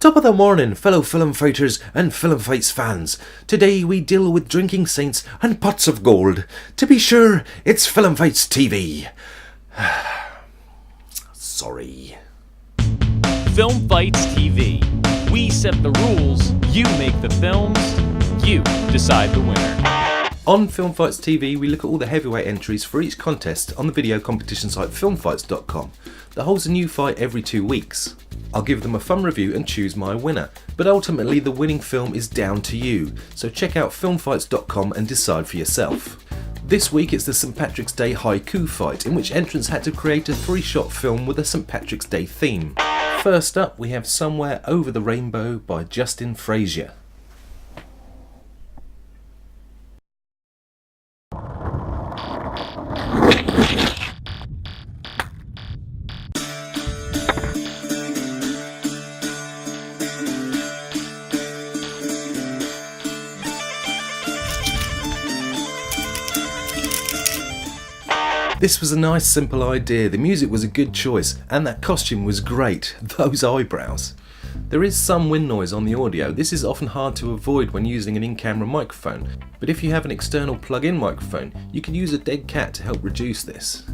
Top of the morning, fellow film fighters and FilmFights fans. Today we deal with drinking saints and pots of gold. To be sure, it's FilmFights TV. Sorry. FilmFights TV. We set the rules, you make the films, you decide the winner. On FilmFights TV, we look at all the heavyweight entries for each contest on the video competition site FilmFights.com that holds a new fight every 2 weeks. I'll give them a fun review and choose my winner, but ultimately the winning film is down to you, so check out FilmFights.com and decide for yourself. This week it's the St. Patrick's Day Haiku fight, in which entrants had to create a 3-shot film with a St. Patrick's Day theme. First up, we have Somewhere Over the Rainbow by Justin Frazier. This was a nice simple idea, the music was a good choice, and that costume was great, those eyebrows. There is some wind noise on the audio. This is often hard to avoid when using an in-camera microphone, but if you have an external plug-in microphone, you can use a dead cat to help reduce this.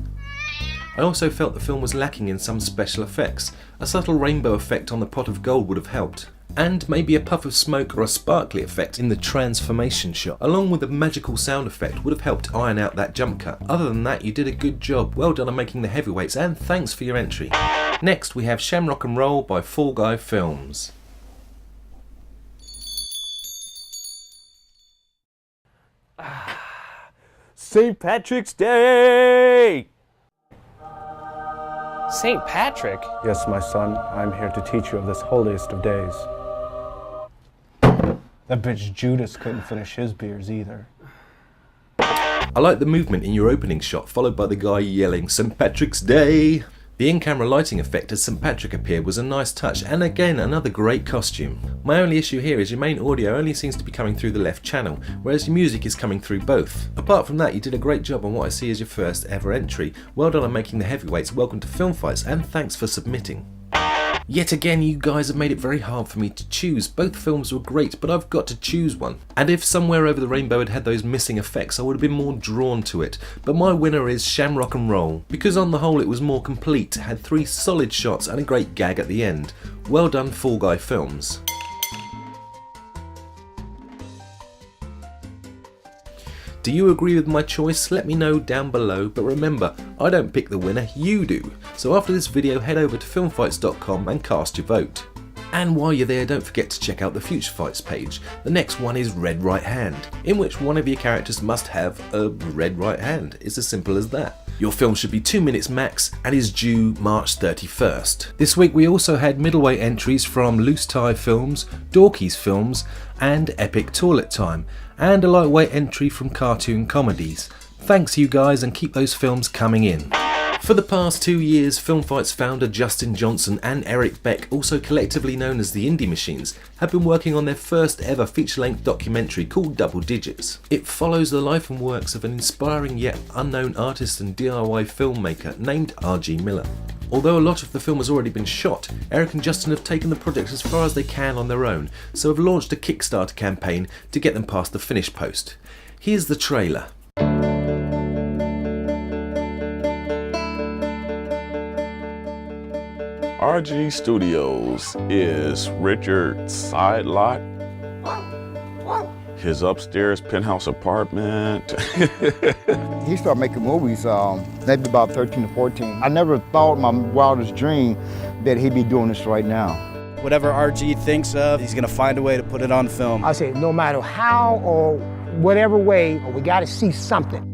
I also felt the film was lacking in some special effects. A subtle rainbow effect on the pot of gold would have helped. And maybe a puff of smoke or a sparkly effect in the transformation shot, along with a magical sound effect, would have helped iron out that jump cut. Other than that, you did a good job. Well done on making the heavyweights, and thanks for your entry. Next, we have Shamrock and Roll by Fall Guy Films. St. Patrick's Day! St. Patrick? Yes, my son, I'm here to teach you of this holiest of days. That bitch Judas couldn't finish his beers either. I like the movement in your opening shot, followed by the guy yelling St. Patrick's Day. The in-camera lighting effect as St. Patrick appeared was a nice touch, and again another great costume. My only issue here is your main audio only seems to be coming through the left channel, whereas your music is coming through both. Apart from that, you did a great job on what I see as your first ever entry. Well done on making the heavyweights, welcome to FilmFights, and thanks for submitting. Yet again, you guys have made it very hard for me to choose. Both films were great, but I've got to choose one. And if Somewhere Over the Rainbow had had those missing effects, I would have been more drawn to it. But my winner is Shamrock and Roll, because on the whole it was more complete, had 3 solid shots and a great gag at the end. Well done, Fall Guy Films. Do you agree with my choice? Let me know down below, but remember, I don't pick the winner, you do. So after this video, head over to filmfights.com and cast your vote. And while you're there, don't forget to check out the Future Fights page. The next one is Red Right Hand, in which one of your characters must have a red right hand. It's as simple as that. Your film should be 2 minutes max and is due March 31st. This week we also had middleweight entries from Loose Tie Films, Dorky's Films and Epic Toilet Time, and a lightweight entry from Cartoon Comedies. Thanks you guys, and keep those films coming in. For the past 2 years, FilmFights founder Justin Johnson and Eric Beck, also collectively known as the Indie Machines, have been working on their first ever feature-length documentary called Double Digits. It follows the life and works of an inspiring yet unknown artist and DIY filmmaker named R.G. Miller. Although a lot of the film has already been shot, Eric and Justin have taken the project as far as they can on their own, so have launched a Kickstarter campaign to get them past the finish post. Here's the trailer. RG Studios is Richard's side lot, his upstairs penthouse apartment. He started making movies maybe about 13 or 14. I never thought in my wildest dream that he'd be doing this right now. Whatever RG thinks of, he's gonna find a way to put it on film. I say no matter how or whatever way, we gotta see something.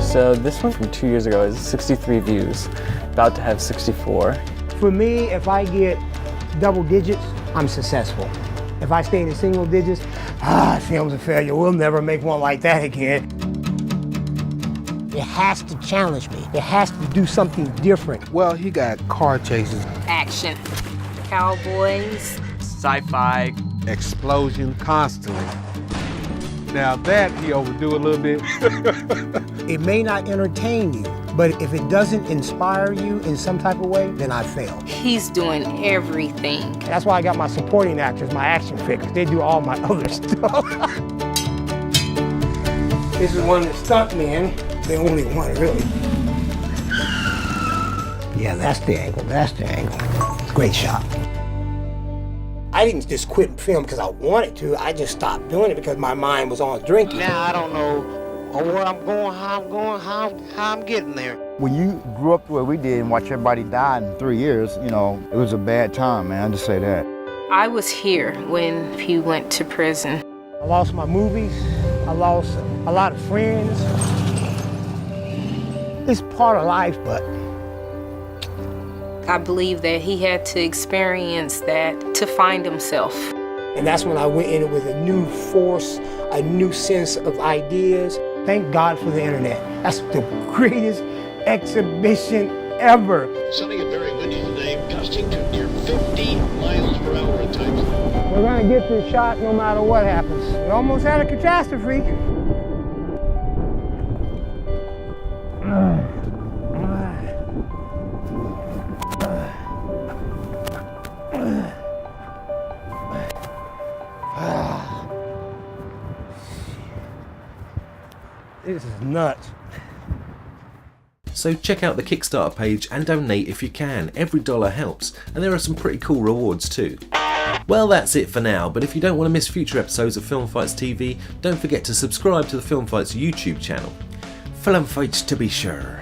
So this one from 2 years ago is 63 views, about to have 64. For me, if I get double digits, I'm successful. If I stay in the single digits, film's a failure. We'll never make one like that again. It has to challenge me. It has to do something different. Well, he got car chases. Action. Cowboys. Sci-fi. Explosion constantly. Now that he overdo a little bit. It may not entertain you, But if it doesn't inspire you in some type of way, then I failed. He's doing everything. That's why I got my supporting actors, my action figures. They do all my other stuff. This is one of the stuntmen, the only one really. Yeah, that's the angle, that's the angle. Great shot. I didn't just quit film because I wanted to. I just stopped doing it because my mind was on drinking. Now I don't know where I'm going, how I'm getting there. When you grew up the way we did and watch everybody die in 3 years, you know, it was a bad time, man, I just say that. I was here when he went to prison. I lost my movies. I lost a lot of friends. It's part of life, but I believe that he had to experience that to find himself. and that's when I went in with a new force, a new sense of ideas. Thank God for the internet. That's the greatest exhibition ever. Sunny and very windy today, gusting to near 50 miles per hour at times. We're gonna get this shot no matter what happens. We almost had a catastrophe. This is nuts. So check out the Kickstarter page and donate if you can. Every dollar helps, and there are some pretty cool rewards too. Well, that's it for now, but if you don't want to miss future episodes of Film Fights TV, don't forget to subscribe to the Film Fights YouTube channel. Film Fights to be sure.